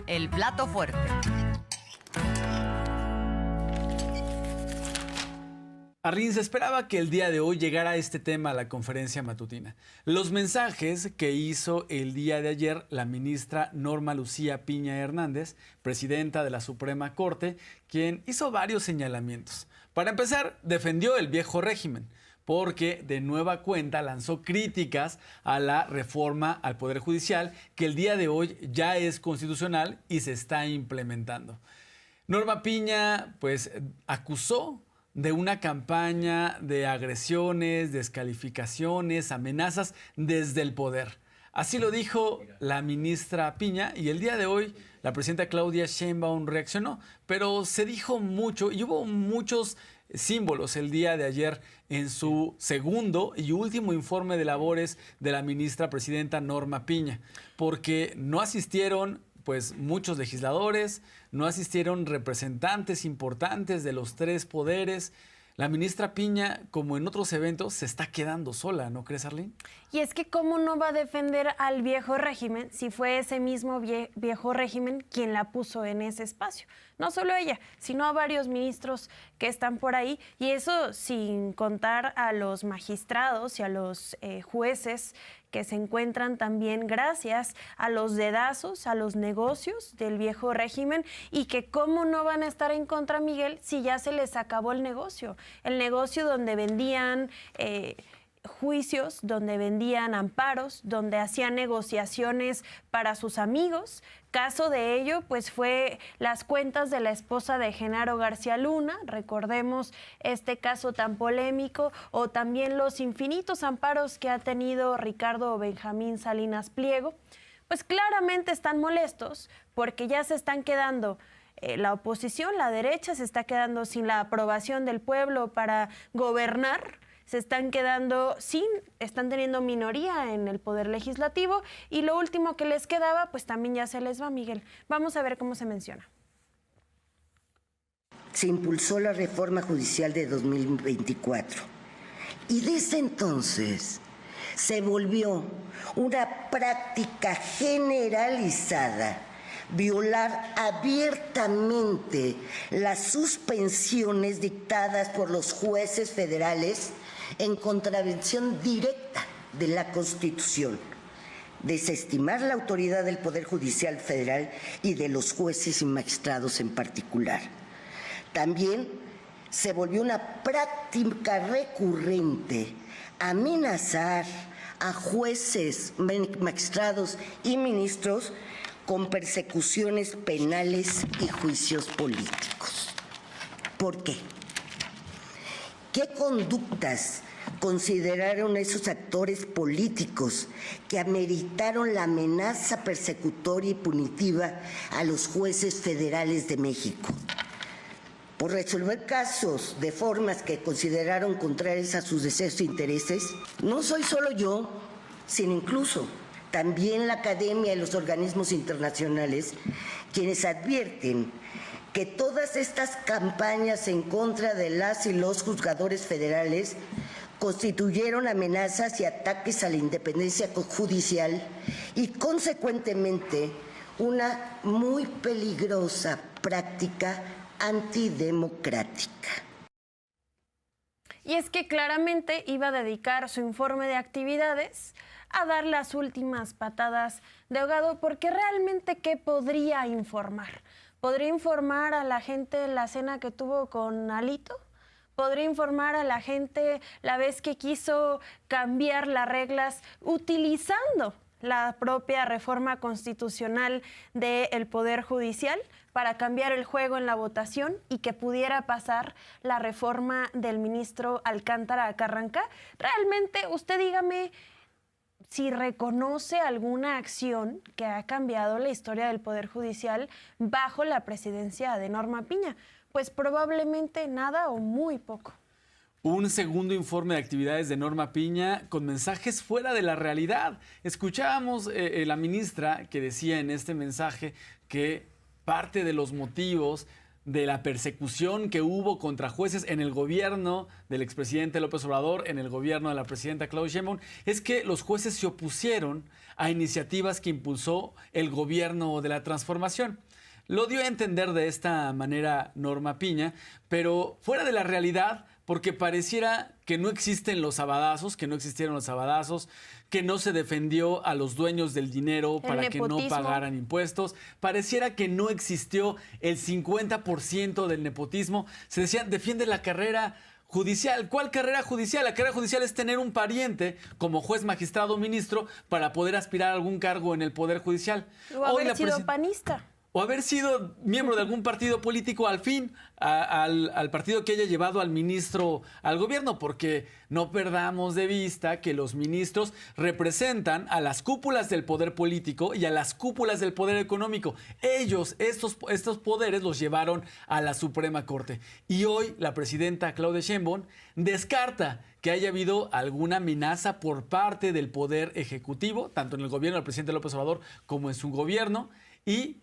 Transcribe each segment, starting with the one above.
el plato fuerte. Arlín, se esperaba que el día de hoy llegara este tema a la conferencia matutina. Los mensajes que hizo el día de ayer la ministra Norma Lucía Piña Hernández, presidenta de la Suprema Corte, quien hizo varios señalamientos. Para empezar, defendió el viejo régimen, porque de nueva cuenta lanzó críticas a la reforma al Poder Judicial, que el día de hoy ya es constitucional y se está implementando. Norma Piña, pues, acusó de una campaña de agresiones, descalificaciones, amenazas desde el poder. Así lo dijo la ministra Piña y el día de hoy la presidenta Claudia Sheinbaum reaccionó, pero se dijo mucho y hubo muchos símbolos el día de ayer en su segundo y último informe de labores de la ministra presidenta Norma Piña, porque no asistieron pues muchos legisladores, no asistieron representantes importantes de los tres poderes. La ministra Piña, como en otros eventos, se está quedando sola, ¿no crees, Arlín? Y es que cómo no va a defender al viejo régimen si fue ese mismo viejo régimen quien la puso en ese espacio. No solo ella, sino a varios ministros que están por ahí, y eso sin contar a los magistrados y a los jueces que se encuentran también gracias a los dedazos, a los negocios del viejo régimen, y que cómo no van a estar en contra, Miguel, si ya se les acabó el negocio donde vendían juicios, donde vendían amparos, donde hacían negociaciones para sus amigos. Caso de ello, pues fue las cuentas de la esposa de Genaro García Luna, recordemos este caso tan polémico, o también los infinitos amparos que ha tenido Ricardo Benjamín Salinas Pliego. Pues claramente están molestos porque ya se están quedando la oposición, la derecha, se está quedando sin la aprobación del pueblo para gobernar, se están quedando están teniendo minoría en el poder legislativo, y lo último que les quedaba, pues también ya se les va, Miguel. Vamos a ver cómo se menciona. Se impulsó la reforma judicial de 2024 y desde entonces se volvió una práctica generalizada violar abiertamente las suspensiones dictadas por los jueces federales en contravención directa de la Constitución, desestimar la autoridad del Poder Judicial Federal y de los jueces y magistrados en particular. También se volvió una práctica recurrente amenazar a jueces, magistrados y ministros con persecuciones penales y juicios políticos. ¿Por qué? ¿Qué conductas consideraron esos actores políticos que ameritaron la amenaza persecutoria y punitiva a los jueces federales de México? Por resolver casos de formas que consideraron contrarias a sus deseos e intereses. No soy solo yo, sino incluso también la academia y los organismos internacionales, quienes advierten que todas estas campañas en contra de las y los juzgadores federales constituyeron amenazas y ataques a la independencia judicial y, consecuentemente, una muy peligrosa práctica antidemocrática. Y es que claramente iba a dedicar su informe de actividades a dar las últimas patadas de ahogado, porque realmente ¿qué podría informar? ¿Podría informar a la gente la cena que tuvo con Alito? ¿Podría informar a la gente la vez que quiso cambiar las reglas utilizando la propia reforma constitucional del Poder Judicial para cambiar el juego en la votación y que pudiera pasar la reforma del ministro Alcántara Carranca? Realmente, usted dígame si reconoce alguna acción que ha cambiado la historia del Poder Judicial bajo la presidencia de Norma Piña. Pues probablemente nada o muy poco. Un segundo informe de actividades de Norma Piña con mensajes fuera de la realidad. Escuchábamos la ministra que decía en este mensaje que parte de los motivos de la persecución que hubo contra jueces en el gobierno del expresidente López Obrador, en el gobierno de la presidenta Claudia Sheinbaum, es que los jueces se opusieron a iniciativas que impulsó el gobierno de la transformación. Lo dio a entender de esta manera Norma Piña, pero fuera de la realidad, porque pareciera que no existen los sabadazos, que no existieron los sabadazos, que no se defendió a los dueños del dinero para que no pagaran impuestos. Pareciera que no existió el 50% del nepotismo. Se decía, defiende la carrera judicial. ¿Cuál carrera judicial? La carrera judicial es tener un pariente como juez, magistrado o ministro para poder aspirar a algún cargo en el Poder Judicial. O haber sido panista. O haber sido miembro de algún partido político al fin, al partido que haya llevado al ministro al gobierno, porque no perdamos de vista que los ministros representan a las cúpulas del poder político y a las cúpulas del poder económico. Ellos, estos poderes los llevaron a la Suprema Corte. Y hoy la presidenta Claudia Sheinbaum descarta que haya habido alguna amenaza por parte del poder ejecutivo, tanto en el gobierno del presidente López Obrador como en su gobierno, y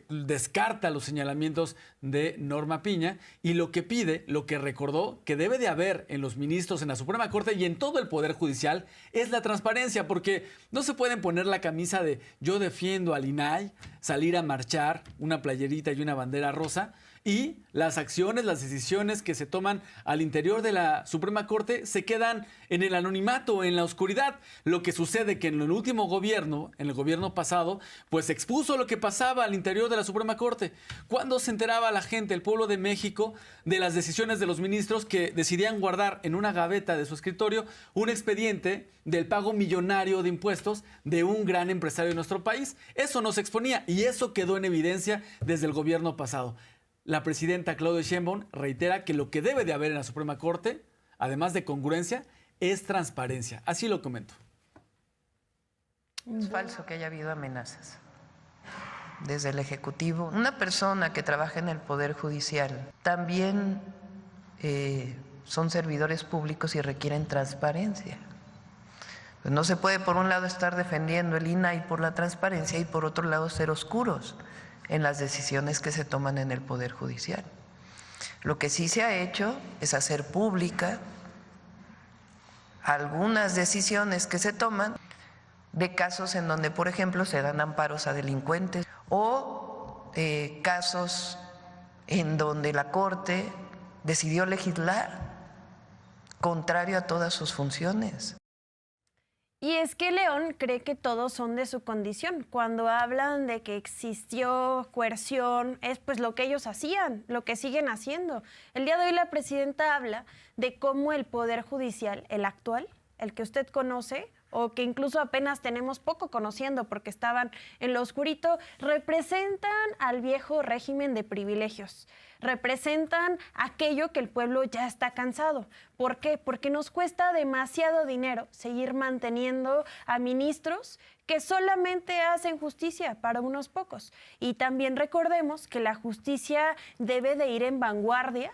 descarta los señalamientos de Norma Piña y lo que pide, lo que recordó que debe de haber en los ministros, en la Suprema Corte y en todo el Poder Judicial es la transparencia, porque no se pueden poner la camisa de yo defiendo al INAI, salir a marchar, una playerita y una bandera rosa, y las acciones, las decisiones que se toman al interior de la Suprema Corte se quedan en el anonimato, en la oscuridad. Lo que sucede que en el último gobierno, en el gobierno pasado, pues se expuso lo que pasaba al interior de la Suprema Corte. ¿Cuándo se enteraba la gente, el pueblo de México, de las decisiones de los ministros que decidían guardar en una gaveta de su escritorio un expediente del pago millonario de impuestos de un gran empresario de nuestro país? Eso no se exponía y eso quedó en evidencia desde el gobierno pasado. La presidenta Claudia Sheinbaum reitera que lo que debe de haber en la Suprema Corte, además de congruencia, es transparencia. Así lo comento. Es falso que haya habido amenazas desde el Ejecutivo. Una persona que trabaja en el Poder Judicial también son servidores públicos y requieren transparencia. Pues no se puede, por un lado, estar defendiendo el INAI por la transparencia y, por otro lado, ser oscuros en las decisiones que se toman en el Poder Judicial. Lo que sí se ha hecho es hacer pública algunas decisiones que se toman de casos en donde, por ejemplo, se dan amparos a delincuentes o casos en donde la Corte decidió legislar contrario a todas sus funciones. Y es que León cree que todos son de su condición. Cuando hablan de que existió coerción, es pues lo que ellos hacían, lo que siguen haciendo. El día de hoy la presidenta habla de cómo el Poder Judicial, el actual, el que usted conoce, o que incluso apenas tenemos poco conociendo porque estaban en lo oscurito, representan al viejo régimen de privilegios. Representan aquello que el pueblo ya está cansado. ¿Por qué? Porque nos cuesta demasiado dinero seguir manteniendo a ministros que solamente hacen justicia para unos pocos. Y también recordemos que la justicia debe de ir en vanguardia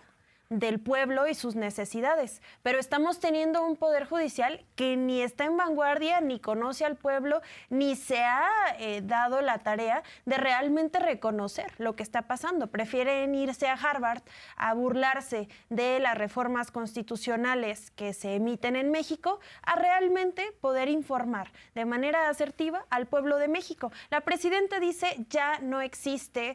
del pueblo y sus necesidades, pero estamos teniendo un poder judicial que ni está en vanguardia, ni conoce al pueblo, ni se ha dado la tarea de realmente reconocer lo que está pasando. Prefieren irse a Harvard a burlarse de las reformas constitucionales que se emiten en México, a realmente poder informar de manera asertiva al pueblo de México. La presidenta dice ya no existe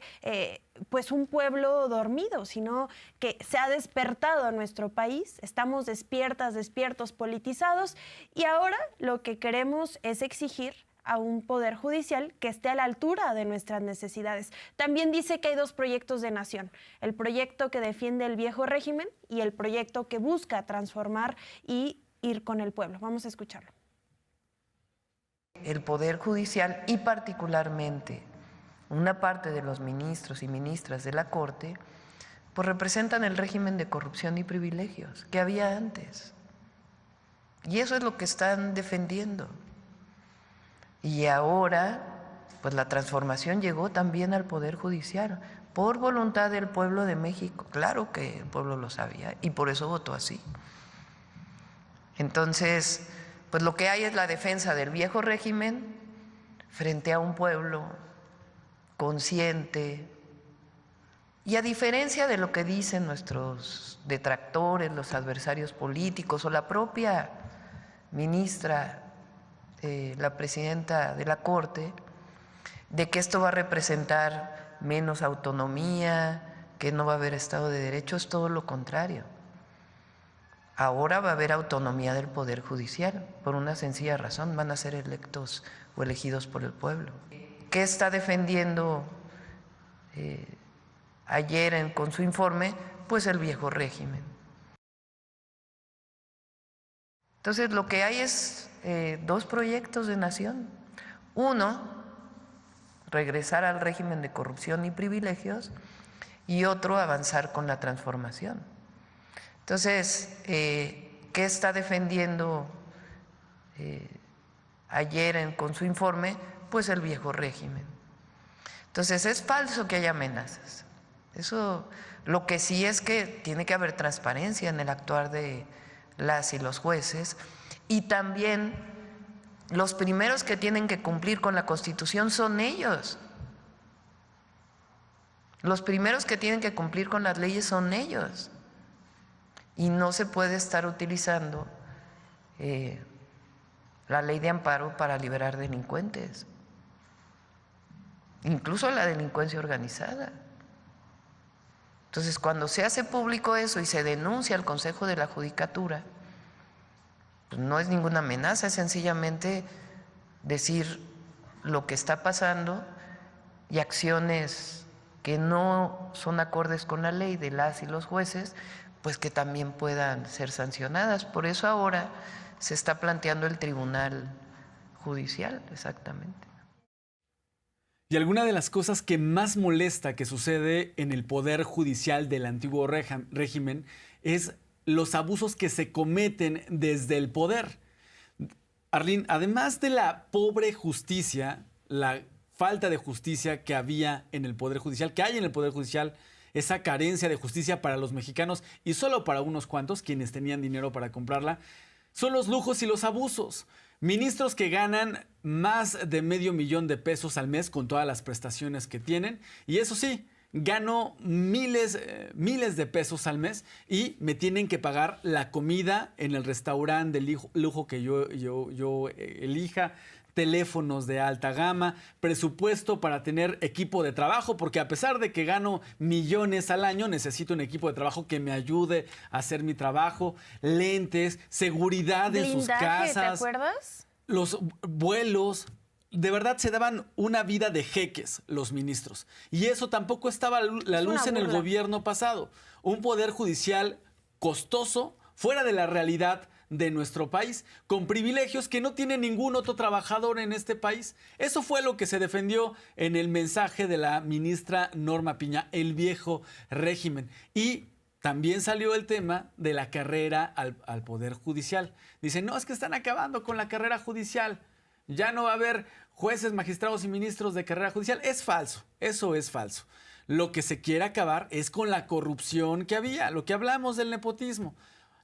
pues un pueblo dormido, sino que se ha despertado a nuestro país, estamos despiertas, despiertos, politizados, y ahora lo que queremos es exigir a un poder judicial que esté a la altura de nuestras necesidades. También dice que hay dos proyectos de nación, el proyecto que defiende el viejo régimen y el proyecto que busca transformar y ir con el pueblo. Vamos a escucharlo. El Poder Judicial y particularmente una parte de los ministros y ministras de la Corte, pues representan el régimen de corrupción y privilegios que había antes. Y eso es lo que están defendiendo. Y ahora, pues la transformación llegó también al Poder Judicial, por voluntad del pueblo de México. Claro que el pueblo lo sabía y por eso votó así. Entonces, pues lo que hay es la defensa del viejo régimen frente a un pueblo consciente Y a diferencia de lo que dicen nuestros detractores, los adversarios políticos o la propia ministra, la presidenta de la Corte, de que esto va a representar menos autonomía, que no va a haber Estado de Derecho, es todo lo contrario. Ahora va a haber autonomía del Poder Judicial, por una sencilla razón, van a ser electos o elegidos por el pueblo. ¿Qué está defendiendo ayer con su informe? Pues el viejo régimen. Entonces lo que hay es dos proyectos de nación. Uno, regresar al régimen de corrupción y privilegios, y otro, avanzar con la transformación. Entonces, ¿qué está defendiendo ayer con su informe? Pues el viejo régimen. Entonces, es falso que haya amenazas. Eso, lo que sí es que tiene que haber transparencia en el actuar de las y los jueces, y también los primeros que tienen que cumplir con la Constitución son ellos. Los primeros que tienen que cumplir con las leyes son ellos. Y no se puede estar utilizando la ley de amparo para liberar delincuentes, incluso la delincuencia organizada. Entonces, cuando se hace público eso y se denuncia al Consejo de la Judicatura, pues no es ninguna amenaza, es sencillamente decir lo que está pasando y acciones que no son acordes con la ley de las y los jueces, pues que también puedan ser sancionadas. Por eso ahora se está planteando el Tribunal Judicial, exactamente. Y alguna de las cosas que más molesta que sucede en el Poder Judicial del antiguo régimen es los abusos que se cometen desde el poder. Arlene, además de la pobre justicia, la falta de justicia que había en el Poder Judicial, que hay en el Poder Judicial, esa carencia de justicia para los mexicanos y solo para unos cuantos, quienes tenían dinero para comprarla, son los lujos y los abusos. Ministros que ganan más de $500,000 al mes con todas las prestaciones que tienen, y eso sí, gano miles de pesos al mes y me tienen que pagar la comida en el restaurante de lujo que yo elija, teléfonos de alta gama, presupuesto para tener equipo de trabajo, porque a pesar de que gano millones al año, necesito un equipo de trabajo que me ayude a hacer mi trabajo, lentes, seguridad en sus casas. ¿Te acuerdas? Los vuelos. De verdad se daban una vida de jeques los ministros. Y eso tampoco estaba a la luz en el gobierno pasado. Un poder judicial costoso, fuera de la realidad de nuestro país, con privilegios que no tiene ningún otro trabajador en este país. Eso fue lo que se defendió en el mensaje de la ministra Norma Piña, el viejo régimen. Y también salió el tema de la carrera al Poder Judicial. Dicen, no, es que están acabando con la carrera judicial. Ya no va a haber jueces, magistrados y ministros de carrera judicial. Es falso, eso es falso. Lo que se quiere acabar es con la corrupción que había, lo que hablamos del nepotismo.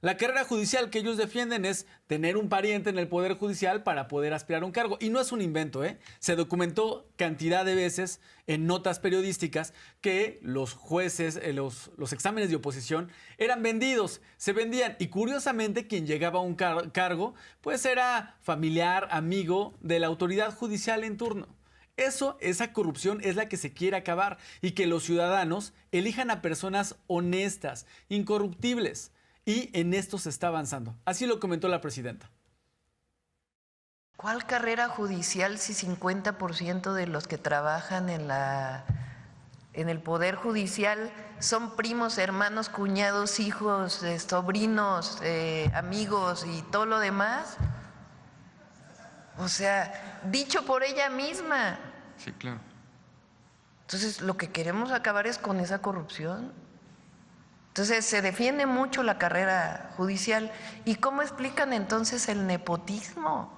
La carrera judicial que ellos defienden es tener un pariente en el Poder Judicial para poder aspirar a un cargo. Y no es un invento, ¿eh? Se documentó cantidad de veces en notas periodísticas que los jueces, los exámenes de oposición eran vendidos, se vendían. Y curiosamente quien llegaba a un cargo pues era familiar, amigo de la autoridad judicial en turno. Esa corrupción es la que se quiere acabar y que los ciudadanos elijan a personas honestas, incorruptibles. Y en esto se está avanzando. Así lo comentó la presidenta. ¿Cuál carrera judicial si 50% de los que trabajan en el Poder Judicial son primos, hermanos, cuñados, hijos, sobrinos, amigos y todo lo demás? O sea, dicho por ella misma. Sí, claro. Entonces, lo que queremos acabar es con esa corrupción. Entonces, se defiende mucho la carrera judicial. ¿Y cómo explican entonces el nepotismo?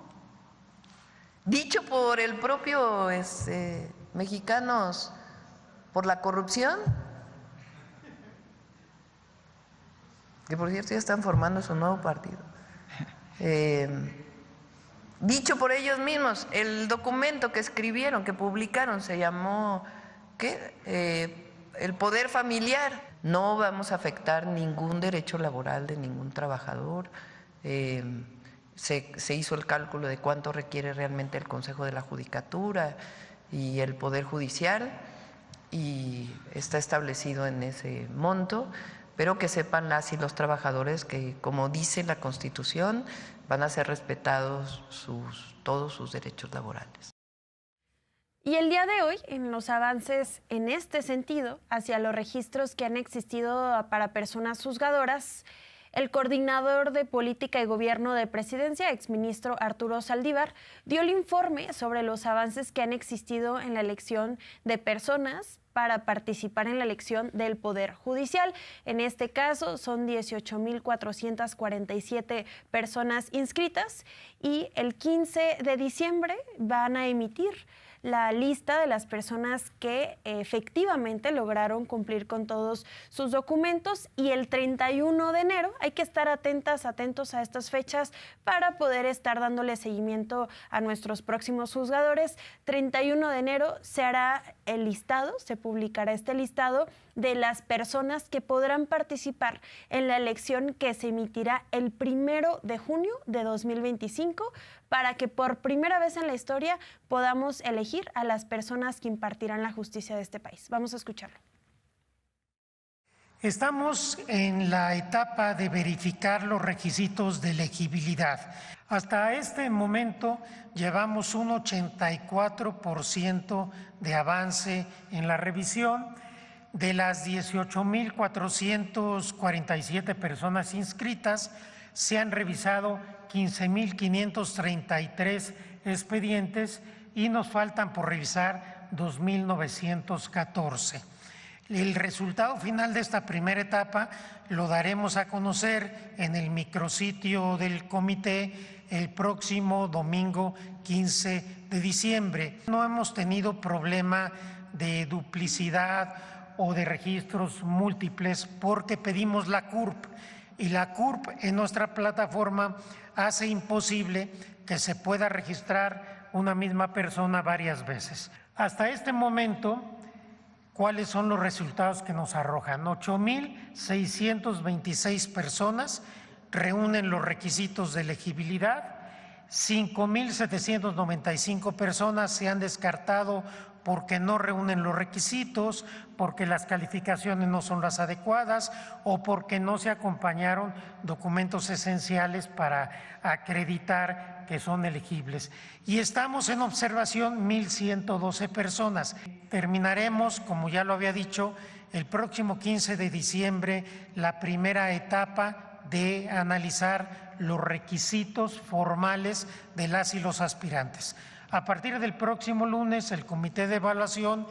Dicho por el propio mexicanos, por la corrupción. Que por cierto ya están formando su nuevo partido. Dicho por ellos mismos, el documento que escribieron, que publicaron, se llamó, ¿qué? el poder familiar. No vamos a afectar ningún derecho laboral de ningún trabajador. Se hizo el cálculo de cuánto requiere realmente el Consejo de la Judicatura y el Poder Judicial y está establecido en ese monto, pero que sepan las y los trabajadores que, como dice la Constitución, van a ser respetados todos sus derechos laborales. Y el día de hoy, en los avances en este sentido, hacia los registros que han existido para personas juzgadoras, el coordinador de Política y Gobierno de Presidencia, exministro Arturo Saldívar, dio el informe sobre los avances que han existido en la elección de personas para participar en la elección del Poder Judicial. En este caso son 18,447 personas inscritas y el 15 de diciembre van a emitir la lista de las personas que efectivamente lograron cumplir con todos sus documentos y el 31 de enero hay que estar atentos a estas fechas para poder estar dándole seguimiento a nuestros próximos juzgadores. 31 de enero se hará el listado, se publicará este listado de las personas que podrán participar en la elección que se emitirá el 1 de junio de 2025 para que por primera vez en la historia podamos elegir a las personas que impartirán la justicia de este país. Vamos a escucharlo. Estamos en la etapa de verificar los requisitos de elegibilidad. Hasta este momento llevamos un 84% de avance en la revisión. De las 18,447 personas inscritas, se han revisado 15,533 expedientes y nos faltan por revisar 2,914. El resultado final de esta primera etapa lo daremos a conocer en el micrositio del comité el próximo domingo 15 de diciembre. No hemos tenido problema de duplicidad o de registros múltiples porque pedimos la CURP y la CURP en nuestra plataforma hace imposible que se pueda registrar una misma persona varias veces. Hasta este momento, ¿cuáles son los resultados que nos arrojan? 8,626 personas reúnen los requisitos de elegibilidad, 5,795 personas se han descartado porque no reúnen los requisitos, porque las calificaciones no son las adecuadas o porque no se acompañaron documentos esenciales para acreditar que son elegibles. Y estamos en observación 1,112 personas. Terminaremos, como ya lo había dicho, el próximo 15 de diciembre la primera etapa de analizar los requisitos formales de las y los aspirantes. A partir del próximo lunes, el Comité de Evaluación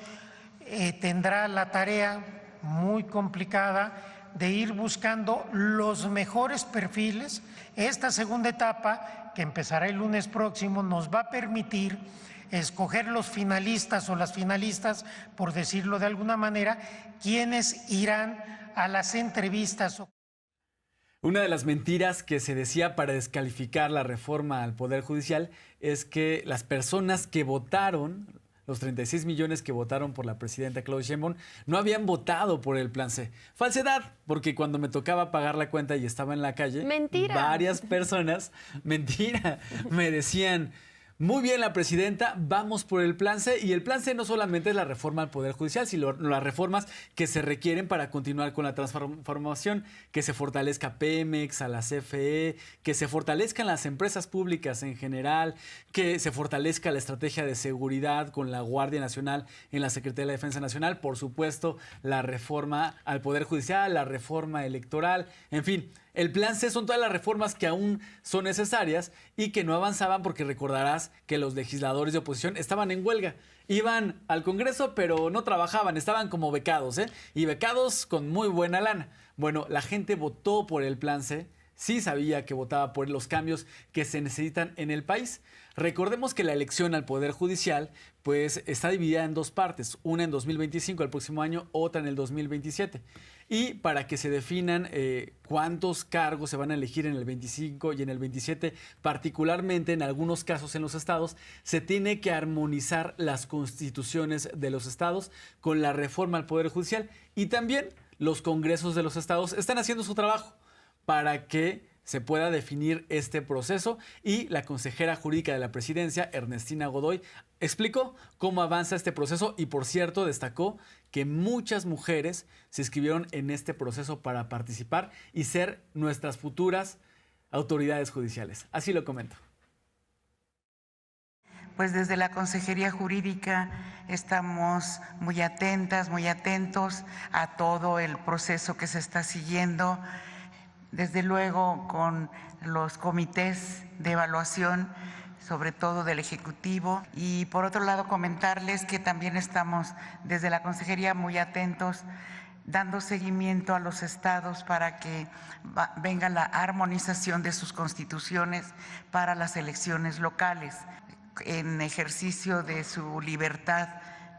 tendrá la tarea muy complicada de ir buscando los mejores perfiles. Esta segunda etapa, que empezará el lunes próximo, nos va a permitir escoger los finalistas o las finalistas, por decirlo de alguna manera, quienes irán a las entrevistas. Una de las mentiras que se decía para descalificar la reforma al Poder Judicial es que las personas que votaron, los 36 millones que votaron por la presidenta Claudia Sheinbaum, no habían votado por el Plan C. Falsedad, porque cuando me tocaba pagar la cuenta y estaba en la calle, mentira, varias personas, mentira, me decían: muy bien la presidenta, vamos por el Plan C. Y el Plan C no solamente es la reforma al Poder Judicial, sino las reformas que se requieren para continuar con la transformación, que se fortalezca Pemex, a la CFE, que se fortalezcan las empresas públicas en general, que se fortalezca la estrategia de seguridad con la Guardia Nacional en la Secretaría de la Defensa Nacional, por supuesto, la reforma al Poder Judicial, la reforma electoral, en fin. El Plan C son todas las reformas que aún son necesarias y que no avanzaban porque recordarás que los legisladores de oposición estaban en huelga. Iban al Congreso pero no trabajaban, estaban como becados, y becados con muy buena lana. Bueno, la gente votó por el Plan C sí sabía que votaba por los cambios que se necesitan en el país. Recordemos que la elección al Poder Judicial pues está dividida en dos partes, una en 2025, el próximo año, otra en el 2027. Y para que se definan cuántos cargos se van a elegir en el 25 y en el 27, particularmente en algunos casos en los estados, se tiene que armonizar las constituciones de los estados con la reforma al Poder Judicial, y también los congresos de los estados están haciendo su trabajo para que se pueda definir este proceso, y la consejera jurídica de la presidencia, Ernestina Godoy, explicó cómo avanza este proceso y, por cierto, destacó que muchas mujeres se inscribieron en este proceso para participar y ser nuestras futuras autoridades judiciales. Así lo comento. Pues desde la Consejería Jurídica estamos muy atentas, muy atentos a todo el proceso que se está siguiendo, desde luego con los comités de evaluación, sobre todo del Ejecutivo. Y por otro lado, comentarles que también estamos desde la Consejería muy atentos, dando seguimiento a los estados para que venga la armonización de sus constituciones para las elecciones locales, en ejercicio de su libertad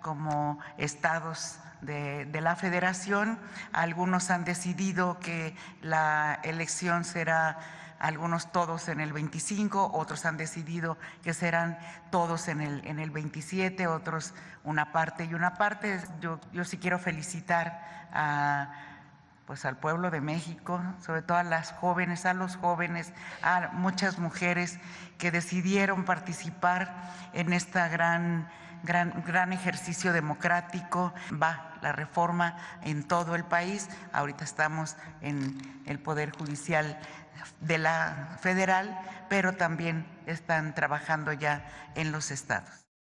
como estados de la Federación. Algunos han decidido que la elección será, algunos todos en el 25, otros han decidido que serán todos en el 27, otros una parte y una parte. Yo sí quiero felicitar al pueblo de México, sobre todo a las jóvenes, a los jóvenes, a muchas mujeres que decidieron participar en esta gran ejercicio democrático. Va la reforma en todo el país. Ahorita estamos en el Poder Judicial de la Federal, pero también están trabajando ya en los estados.